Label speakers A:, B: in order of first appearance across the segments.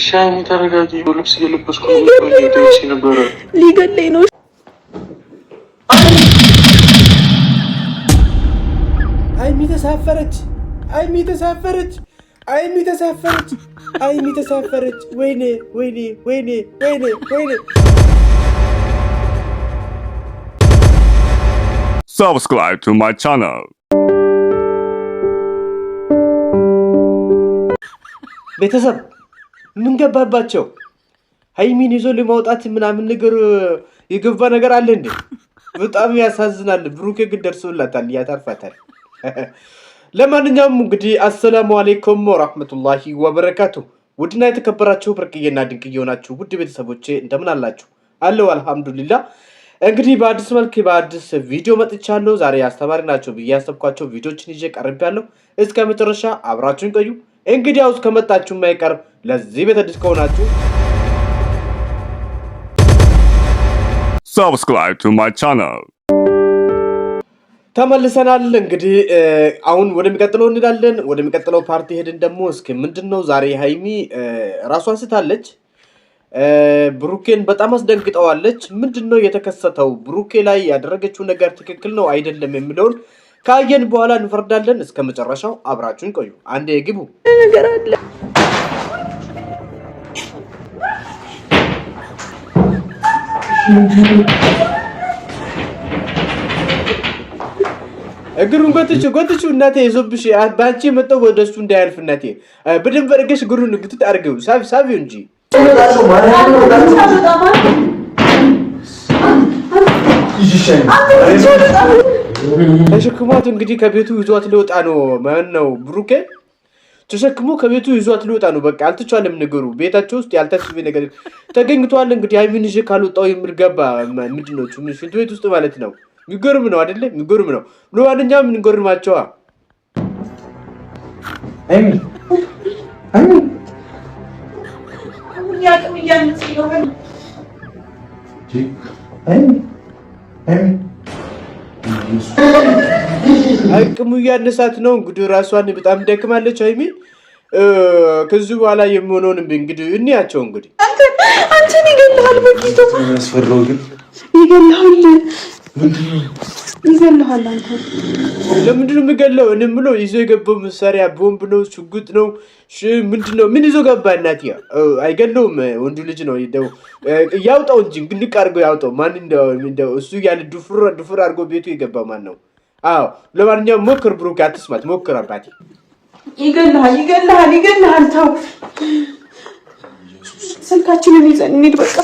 A: ሻሚ ተረጋጊ። ልብስ እየለበስኩ ነበረ።
B: ሊገለኝ ነው። አይሚ ተሳፈረች። አይሚ ተሳፈረች። አይሚ ተሳፈረች። አይሚ ተሳፈረች። ወይኔ ወይኔ ወይኔ ወይኔ ወይኔ።
C: Subscribe to my channel.
B: ቤተሰብ ምን ገባባቸው? ሃይሚን ይዞ ለማውጣት ምናምን ነገር የገባ ነገር አለ እንዴ? በጣም ያሳዝናል። ብሩኬ ግን ደርሶላታል፣ ያታርፋታል። ለማንኛውም እንግዲህ አሰላሙ አለይኩም ወራህመቱላሂ ወበረካቱ። ውድና የተከበራችሁ ብርቅዬና ድንቅዬ ሆናችሁ ውድ ቤተሰቦቼ እንደምን አላችሁ? አለው አልሐምዱሊላህ። እንግዲህ በአዲስ መልክ በአዲስ ቪዲዮ መጥቻለሁ። ዛሬ አስተማሪ ናቸው ብዬ ያሰብኳቸው ቪዲዮችን ይዤ ቀርቤያለሁ። እስከ መጨረሻ አብራችሁን ቆዩ። እንግዲህ አውስ ከመጣችሁ የማይቀር ለዚህ ቤት አዲስ ከሆናችሁ
C: Subscribe to my channel.
B: ተመልሰናል። እንግዲህ አሁን ወደሚቀጥለው እንሄዳለን። ወደሚቀጥለው ፓርቲ ሄድን ደግሞ እስኪ ምንድነው ዛሬ ሃይሚ ራሷን ስታለች። ብሩኬን በጣም አስደንግጠዋለች። ምንድነው የተከሰተው? ብሩኬ ላይ ያደረገችው ነገር ትክክል ነው አይደለም የሚለውን ካየን በኋላ እንፈርዳለን። እስከ መጨረሻው አብራችሁን ቆዩ። አንዴ ግቡ
D: ነገር አለ።
B: እግሩን ጎትቹ እናቴ ይዞብሽ ባንቺ መጣው ወደሱ እንዳያልፍ እናቴ በደንብ አድርገሽ እግሩን ግትት አድርገው ሳቢው እንጂ ተሸክሟት እንግዲህ ከቤቱ ይዟት ሊወጣ ነው። ማን ነው ብሩኬ ተሸክሞ ከቤቱ ይዟት ሊወጣ ነው። በቃ አልተቻለም ነገሩ። ቤታቸው ውስጥ ያልታሰበ ነገር ተገኝቷል። እንግዲህ ሃይሚን ይዤ ካልወጣው የምልገባ ምንድነው ሽንት ቤት ውስጥ ማለት ነው። የሚገርም ነው አይደለ? የሚገርም ነው። ለማንኛውም እንገርማቸዋ።
D: ሃይሚ ያቅም እያነሰ ይሆናል።
B: አቅሙ እያነሳት ነው። እንግዲህ ራሷን በጣም ደክማለች ሃይሚ። ከዚህ በኋላ የሚሆነውን እንግዲህ እንያቸው። እንግዲህ
D: አንተን ይገላል። በቂቶ
A: ያስፈራው ግን
D: ይገላል።
A: ምንድነው
D: ይገላል? አንተ
B: ለምንድን ነው የሚገለው? እኔ የምለው ይዞ የገባው መሳሪያ ቦምብ ነው፣ ሽጉጥ ነው፣ ምንድነው? ምን ይዞ ገባ? እናት አይገለውም። ወንዱ ልጅ ነው። ያውጣው እንጂ ግንቅ አድርገው ያውጣው። ማን እንደው እሱ ያለ ድፍር አድርጎ ቤቱ የገባው ማን ነው? አዎ ለማንኛውም ሞክር ብሩክ፣ አትስማት፣ ሞክር አባቴ።
D: ይገላል። ተው ስልካችንን ይዘን እንሂድ በቃ።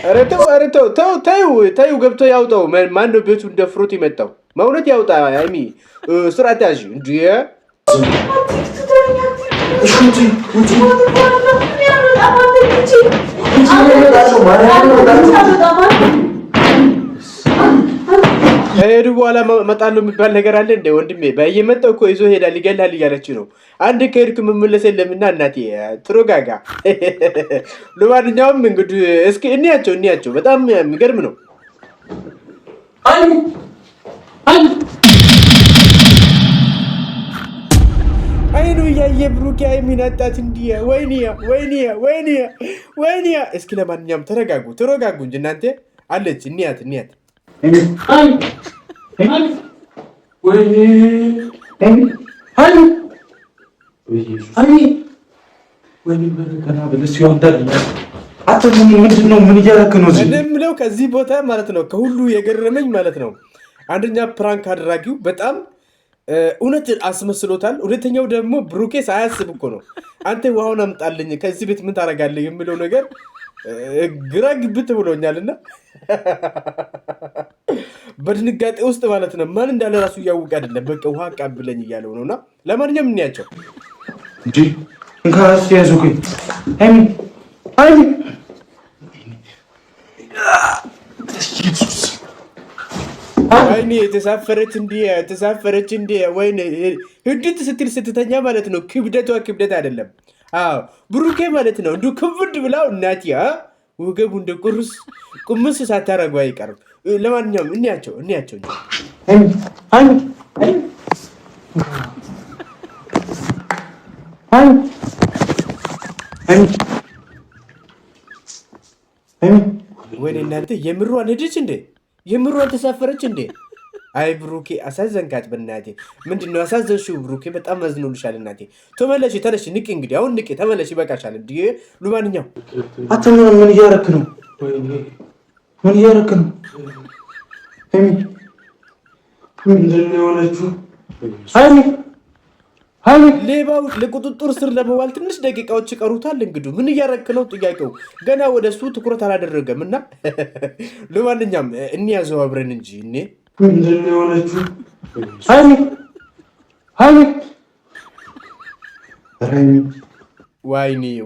B: ኧረ ተው ገብቶ ያውጣው። ማን ነው ቤቱ እንደፍሮት ይመጣው? ማውነት ያውጣ። ሃይሚ ስርዓት ያዥ እንዴ! ከሄዱ በኋላ መጣለሁ የሚባል ነገር አለ እንደ ወንድሜ? በየመጣው እኮ ይዞ ሄዳል፣ ይገላል እያለች ነው። አንድ ከሄድክ መመለስ የለምና እናቴ ትሮጋጋ። ለማንኛውም እንግዲህ እስኪ እንያቸው። በጣም የሚገርም ነው። አይኑ እያየ ብሩክ ሃይሚን አጣት። እንዲያ ወይኔ። እስኪ ለማንኛውም ተረጋጉ እንጂ እናንተ አለች። እንያት
A: ምን እያደረክ ነው?
B: እንደምለው ከዚህ ቦታ ማለት ነው ከሁሉ የገረመኝ ማለት ነው አንደኛ ፕራንክ አድራጊው በጣም እውነት አስመስሎታል። ሁለተኛው ደግሞ ብሩኬ ሳያስብ እኮ ነው አንተ ውሃውን አምጣልኝ ከዚህ ቤት ምን ታደርጋለህ የሚለው ነገር ግራ ግብት ብሎኛልና በድንጋጤ ውስጥ ማለት ነው ማን እንዳለ ራሱ እያወቀ አይደለም። በቃ ውሃ አቃብለኝ እያለው ነውና ለማንኛውም እንያቸው
A: እንጂ እንካስ ያዙኝ። ሃይሚ
B: ወይኔ ተሳፈረች እንዴ! ወይኔ ህድት ስትል ስትተኛ ማለት ነው። ክብደት አይደለም። አዎ ብሩኬ ማለት ነው እንዲሁ ክብድ ብላው እናቲያ ወገቡ እንደ ቁምስ ሳታረጉ አይቀርም። ለማንኛውም እንያቸው ወይኔ እናንተ የምሯን ሄደች እንዴ? የምሯን ተሳፈረች እንዴ? አይ ብሩኬ አሳዘንካት። በእናቴ ምንድነው አሳዘንሽው? ብሩኬ በጣም አዝኖልሻል። እናቴ ተመለሽ፣ ተነሽ፣ ንቂ። እንግዲህ አሁን ንቂ፣ ተመለሽ፣ ይበቃሻል። እንዴ ለማንኛውም
E: አትም ምን እያረክ ነው? ምን እያረክ ነው? ምንድን ነው የሆነችው?
B: ሌባው ለቁጥጥር ስር ለመዋል ትንሽ ደቂቃዎች ይቀሩታል። እንግዲህ ምን እያረክ ነው? ጥያቄው ገና ወደ እሱ ትኩረት አላደረገም እና ለማንኛውም እንያዘው አብረን እንጂ እኔ
E: ምንድን ነው የሆነችው?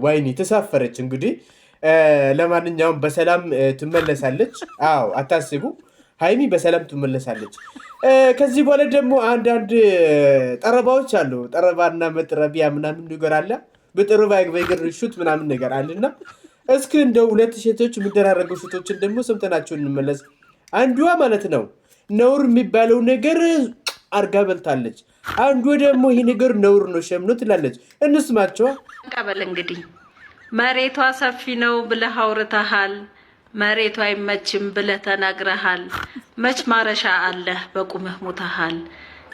B: ዋይኒ ተሳፈረች። እንግዲህ ለማንኛውም በሰላም ትመለሳለች። አዎ አታስቡ፣ ሀይሚ በሰላም ትመለሳለች። ከዚህ በኋላ ደግሞ አንዳንድ ጠረባዎች አሉ። ጠረባና መጥረቢያ ምናምን ነገር አለ። በጠረባ በእግር ሹት ምናምን ነገር አለና እስኪ እንደው ሁለት ሴቶች የሚደራረጉ ሹቶችን ደግሞ ሰምተናቸው እንመለስ። አንዷ ማለት ነው ነውር የሚባለው ነገር አርጋ በልታለች። አንዱ ደግሞ ይሄ ነገር ነውር ነው ሸም ነው ትላለች። እንስማቸዋ።
F: ቀበል እንግዲህ መሬቷ ሰፊ ነው ብለህ አውርተሃል። መሬቷ አይመችም ብለህ ተናግረሃል። መች ማረሻ አለህ በቁምህ ሞተሃል።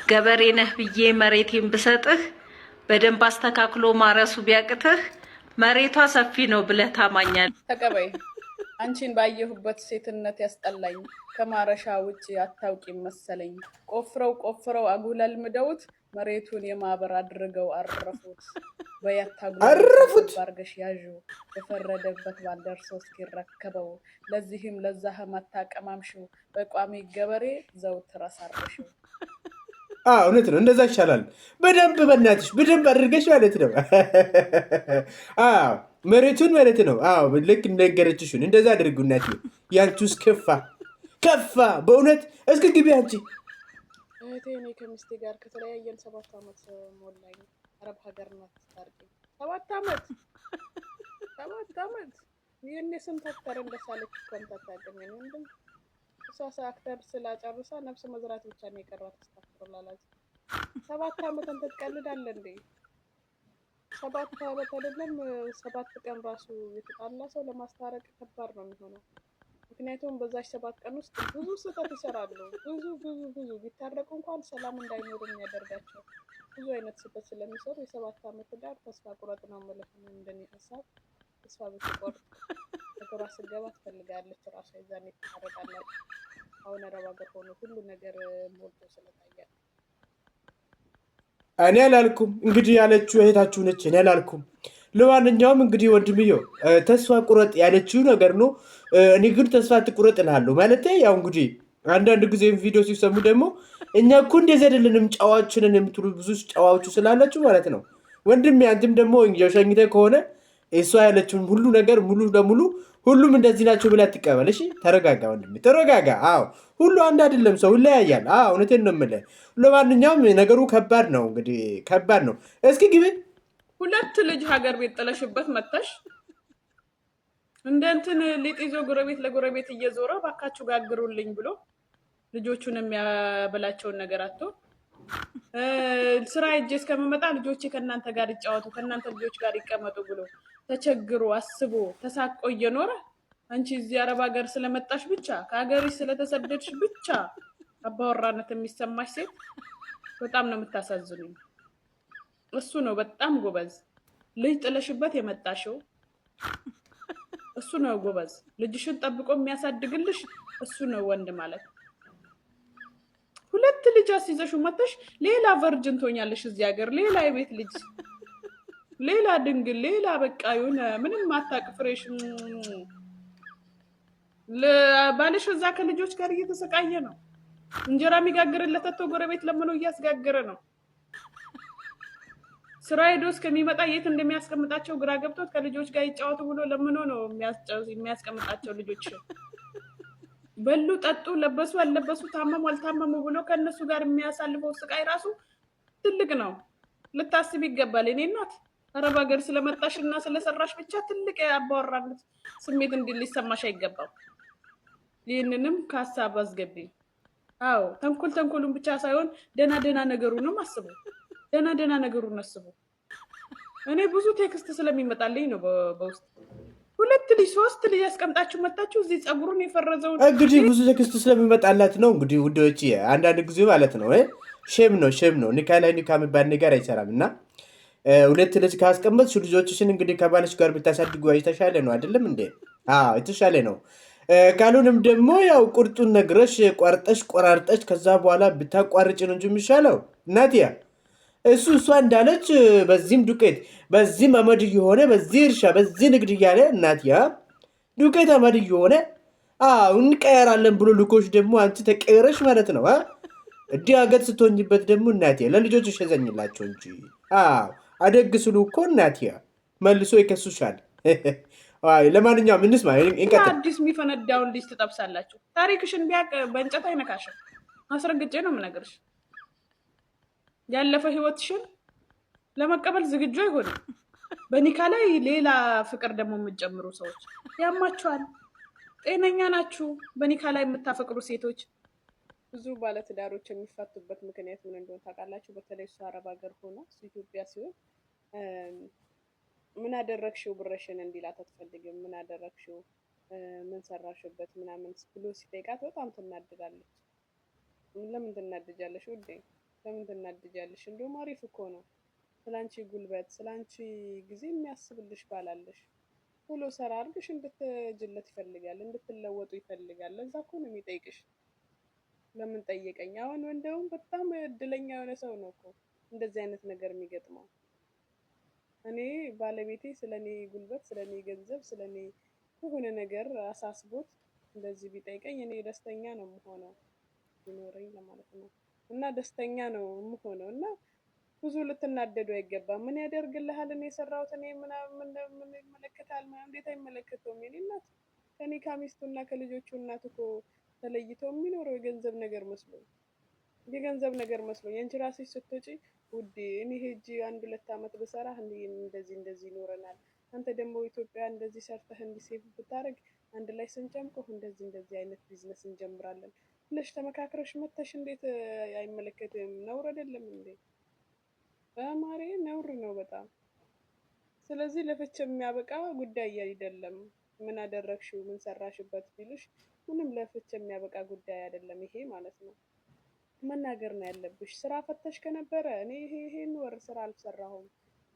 F: ገበሬ ነህ ብዬ መሬቴን ብሰጥህ በደንብ አስተካክሎ ማረሱ ቢያቅትህ መሬቷ ሰፊ ነው ብለህ ታማኛል።
G: ተቀበይ አንቺን ባየሁበት ሴትነት ያስጠላኝ። ከማረሻ ውጭ አታውቂም መሰለኝ። ቆፍረው አጉለልምደውት መሬቱን የማበር አድርገው አረፉት። በያታጉረፉት ባርገሽ ያዡ የፈረደበት ባልደርሶ እስኪረከበው። ለዚህም ለዛህም አታቀማምሽው በቋሚ ገበሬ ዘውትር አሳርሽው።
B: እውነት ነው፣ እንደዛ ይሻላል። በደንብ በእናትሽ በደንብ አድርገሽ ማለት ነው። መሬቱን ማለት ነው። ልክ እንደነገረችሽን እንደዛ አድርጉ። እናት ያንቺስ ከፋ በእውነት። እስኪ ግቢ አንቺ።
G: እህቴ እኔ ከሚስቴ ጋር ከተለያየን 7 ዓመት ሞላኝ። አረብ ሀገር ናት ታርቀኝ 7 ዓመት ይህኔ ስንት አክተር እንደሳለች ኮንታክት ያገኘ እሷ አክተር ስላጨርሳ ነፍስ መዝራት ብቻ ነው የቀራት። ተስተካክሎላላች 7 ዓመት አንተ ትቀልዳለህ እንዴ? 7 ዓመት አይደለም 7 ቀን ራሱ የተጣላ ሰው ለማስታረቅ ከባድ ነው የሚሆነው። ምክንያቱም በዛች 7 ቀን ውስጥ ብዙ ስህተት ይሰራሉ። ብዙ ቢታረቁ እንኳን ሰላም እንዳይኖሩ የሚያደርጋቸው ብዙ አይነት ስህተት ስለሚሰሩ የ7 ዓመት ዳር ተስፋ ቁረጥ ነው የምልህ። እንደኔ ሀሳብ ተስፋ ብትቆርጥ ነገሯ ስገባ ትፈልጋለች ራሷ ይዛኔ ትታረቃለች። አሁን አረብ ሀገር ሆኖ ሁሉ ነገር ሞልቶ ስለታየ
B: እኔ አላልኩም። እንግዲህ ያለችው እህታችሁ ነች። እኔ አላልኩም። ለማንኛውም እንግዲህ ወንድምየው ተስፋ ቁረጥ ያለችው ነገር ነው። እኔ ግን ተስፋ ትቁረጥ እልሃለሁ ማለት ያው እንግዲህ አንዳንድ ጊዜ ቪዲዮ ሲሰሙ ደግሞ እኛ እኮ እንደዚህ አይደለንም ጨዋዎችንን የምትሉ ብዙ ጨዋዎቹ ስላላችሁ ማለት ነው። ወንድሜ አንተም ደግሞ የሸኝተህ ከሆነ እሷ ያለችውን ሁሉ ነገር ሙሉ ለሙሉ ሁሉም እንደዚህ ናቸው ብላ ትቀበል። እሺ ተረጋጋ ወንድሜ ተረጋጋ። ሁሉ አንድ አይደለም፣ ሰው ይለያያል። እውነቴን ነው የምልህ። ለማንኛውም ነገሩ ከባድ ነው፣ እንግዲህ ከባድ ነው። እስኪ ግቢ
G: 2 ልጅ ሀገር ቤት ጥለሽበት መጥተሽ እንደ እንትን ሊጥ ይዞ ጎረቤት ለጎረቤት እየዞረ ባካችሁ ጋግሩልኝ ብሎ ልጆቹን የሚያበላቸውን ነገር አጥቶ ስራ ሄጄ እስከምመጣ ልጆቼ ከእናንተ ጋር ይጫወቱ ከእናንተ ልጆች ጋር ይቀመጡ ብሎ ተቸግሮ አስቦ ተሳቆ እየኖረ አንቺ እዚህ አረብ ሀገር ስለመጣሽ ብቻ ከሀገርሽ ስለተሰደድሽ ብቻ አባወራነት የሚሰማሽ ሴት በጣም ነው የምታሳዝኑኝ። እሱ ነው በጣም ጎበዝ። ልጅ ጥለሽበት የመጣሽው እሱ ነው ጎበዝ። ልጅሽን ጠብቆ የሚያሳድግልሽ እሱ ነው ወንድ ማለት። 2 ልጅ አስይዘሽው መጥተሽ ሌላ ቨርጅን ትሆኛለሽ እዚህ ሀገር። ሌላ የቤት ልጅ፣ ሌላ ድንግል፣ ሌላ በቃ የሆነ ምንም አታውቅ ፍሬሽ ባልሽ እዛ ከልጆች ጋር እየተሰቃየ ነው። እንጀራ የሚጋግርለት አጥቶ ጎረቤት ለምኖ እያስጋገረ ነው። ስራ ሄዶ እስከሚመጣ የት እንደሚያስቀምጣቸው ግራ ገብቶት ከልጆች ጋር ይጫወቱ ብሎ ለምኖ ነው የሚያስቀምጣቸው። ልጆች በሉ፣ ጠጡ፣ ለበሱ፣ አልለበሱ፣ ታመሙ፣ አልታመሙ ብሎ ከእነሱ ጋር የሚያሳልፈው ስቃይ ራሱ ትልቅ ነው። ልታስብ ይገባል። እኔ እናት አረብ ሀገር ስለመጣሽ እና ስለሰራሽ ብቻ ትልቅ አዎ ተንኮሉን ብቻ ሳይሆን ደና ነገሩንም አስቡ። ደና ነገሩን አስቡ። እኔ ብዙ ቴክስት ስለሚመጣልኝ ነው በውስጥ 2 ልጅ 3 ልጅ ያስቀምጣችሁ መጣችሁ እዚህ ጸጉሩን የፈረዘው
B: እንግዲህ ብዙ ቴክስት ስለሚመጣላት ነው እንግዲህ ውዶች፣ አንዳንድ ጊዜ ማለት ነው ሼም ነው ኒካ ላይ ኒካ የሚባል ነገር አይሰራም። እና 2 ልጅ ካስቀመጥሽ ልጆችሽን እንግዲህ ከባልሽ ጋር ብታሳድጉ የተሻለ ነው አይደለም እንዴ? አዎ የተሻለ ነው። ካልሆነም ደግሞ ያው ቁርጡን ነግረሽ ቆራርጠሽ ከዛ በኋላ ብታቋርጭ ነው እንጂ የሚሻለው እናትያ። እሷ እንዳለች በዚህም ዱቄት በዚህም አመድ እየሆነ በዚህ እርሻ በዚህ ንግድ እያለ እናትያ ዱቄት አመድ እየሆነ እንቀየራለን ብሎ ልኮች ደግሞ አንቺ ተቀየረሽ ማለት ነው። እንዲህ አገት ስትሆኝበት ደግሞ እናትያ ለልጆች እሸዘኝላቸው እንጂ አደግ ስሉ እኮ እናትያ መልሶ ይከሱሻል። ለማንኛውም እንስማ።
G: አዲስ የሚፈነዳውን ልጅ ትጠብሳላችሁ። ታሪክሽን ቢያቅ በእንጨት አይነካሽም። አስረግጬ ነው የምነግርሽ። ያለፈ ህይወትሽን ለመቀበል ዝግጁ አይሆንም። በኒካ ላይ ሌላ ፍቅር ደግሞ የምትጨምሩ ሰዎች ያማችኋል። ጤነኛ ናችሁ? በኒካ ላይ የምታፈቅሩ ሴቶች ብዙ ባለትዳሮች የሚፋቱበት ምክንያት ምን እንደሆነ ታውቃላችሁ? በተለይ እሱ አረብ ሀገር ሆነ እሱ ኢትዮጵያ ሲሆን ምን አደረግሽው ብረሽን እንዲላት አትፈልግም። ምን አደረግሽው፣ ምን ሰራሽበት ምናምን ብሎ ሲጠይቃት በጣም ትናድዳለች። ለምን ትናድጃለሽ ውዴ? ለምን ትናድጃለሽ? እንደውም አሪፍ እኮ ነው። ስላንቺ ጉልበት ስላንቺ ጊዜ የሚያስብልሽ ባላለሽ ብሎ ሰራ አድርግሽ እንድትጅለት ይፈልጋል፣ እንድትለወጡ ይፈልጋል። ለዛ እኮ ነው የሚጠይቅሽ። ለምን ጠየቀኝ? አሁን እንደውም በጣም እድለኛ የሆነ ሰው ነው እኮ እንደዚህ አይነት ነገር የሚገጥመው። እኔ ባለቤቴ ስለኔ ጉልበት ስለኔ ገንዘብ ስለኔ የሆነ ነገር አሳስቦት እንደዚህ ቢጠይቀኝ እኔ ደስተኛ ነው የምሆነው ቢኖረኝ ለማለት ነው። እና ደስተኛ ነው የምሆነው። እና ብዙ ልትናደዱ አይገባም። ምን ያደርግልሃል? እኔ የሰራሁት እኔ ምን ይመለከታል? እንዴት አይመለከተውም? የኔ እናት ከኔ ከሚስቱና ከልጆቹ እናት እኮ ተለይቶ የሚኖረው የገንዘብ ነገር መስሎኝ አንቺ ራስሽ ስትወጪ ውዴ እኔ ሄጂ 1-2 ዓመት በሰራ እንደዚህ ይኖረናል፣ አንተ ደግሞ ኢትዮጵያ እንደዚህ ሰርተህ እንዲሴፍ ብታረግ አንድ ላይ ስንጨምቀው እንደዚህ አይነት ቢዝነስ እንጀምራለን ብለሽ ተመካክረሽ መተሽ እንዴት አይመለከትም? ነውር አይደለም እንዴ? በማሬ ነውር ነው በጣም። ስለዚህ ለፍች የሚያበቃ ጉዳይ አይደለም። ምን አደረግሽው ምን ሰራሽበት ቢልሽ ምንም ለፍች የሚያበቃ ጉዳይ አይደለም ይሄ ማለት ነው። መናገር ነው ያለብሽ። ስራ ፈተሽ ከነበረ እኔ ይሄን ወር ስራ አልሰራሁም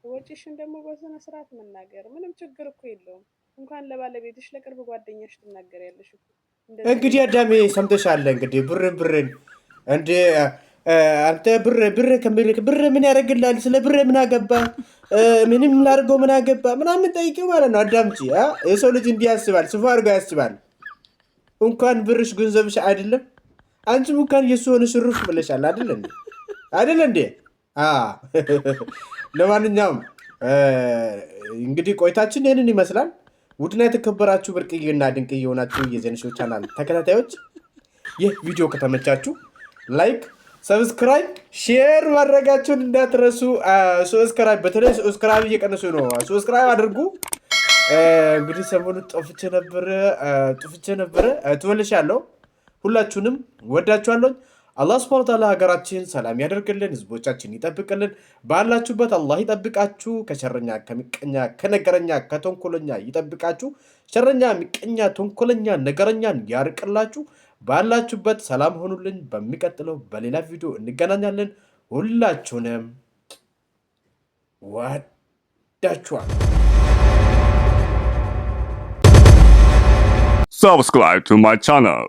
G: ወጪሽን ደግሞ በስነ ስርዓት መናገር ምንም ችግር እኮ የለውም። እንኳን ለባለቤትሽ ለቅርብ ጓደኛሽ ትናገሪያለሽ እኮ።
B: እንግዲህ አዳሜ ሰምተሻል። እንግዲህ ብርን እንደ አንተ ብር ከሚልክ ብር ምን ያደርግልሃል? ስለ ብር ምን አገባ? ምንም ላድርገው ምን አገባ ምናምን ጠይቂው ማለት ነው። አዳምጪ። የሰው ልጅ እንዲህ ያስባል፣ ስፋ አድርጎ ያስባል። እንኳን ብርሽ ገንዘብሽ አይደለም አንቺም እንኳን የሱ ሆነ ሽሩፍ ብለሻል አይደል እንዴ? ለማንኛውም እንግዲህ ቆይታችን ይህንን ይመስላል። ውድና የተከበራችሁ ብርቅዬና ድንቅ የሆናችሁ የዘንሾ ቻናል ተከታታዮች ይህ ቪዲዮ ከተመቻችሁ ላይክ፣ ሰብስክራይብ፣ ሼር ማድረጋችሁን እንዳትረሱ። ሰብስክራይብ በተለይ ሰብስክራይብ እየቀነሱ ነው። ሰብስክራይብ አድርጉ። እንግዲህ ሰሞኑን ጠፍቼ ነበረ ተመልሻለሁ። ሁላችሁንም ወዳችኋለሁ። አላህ ሱብሓነሁ ወተዓላ ሀገራችን ሰላም ያደርግልን፣ ህዝቦቻችን ይጠብቅልን። ባላችሁበት አላህ ይጠብቃችሁ። ከሸረኛ ከሚቀኛ ከነገረኛ ከተንኮለኛ ይጠብቃችሁ። ሸረኛ ሚቀኛ ተንኮለኛ ነገረኛን ያርቅላችሁ። ባላችሁበት ሰላም ሆኑልን። በሚቀጥለው በሌላ ቪዲዮ እንገናኛለን። ሁላችሁንም ወዳችኋል።
C: Subscribe to my channel.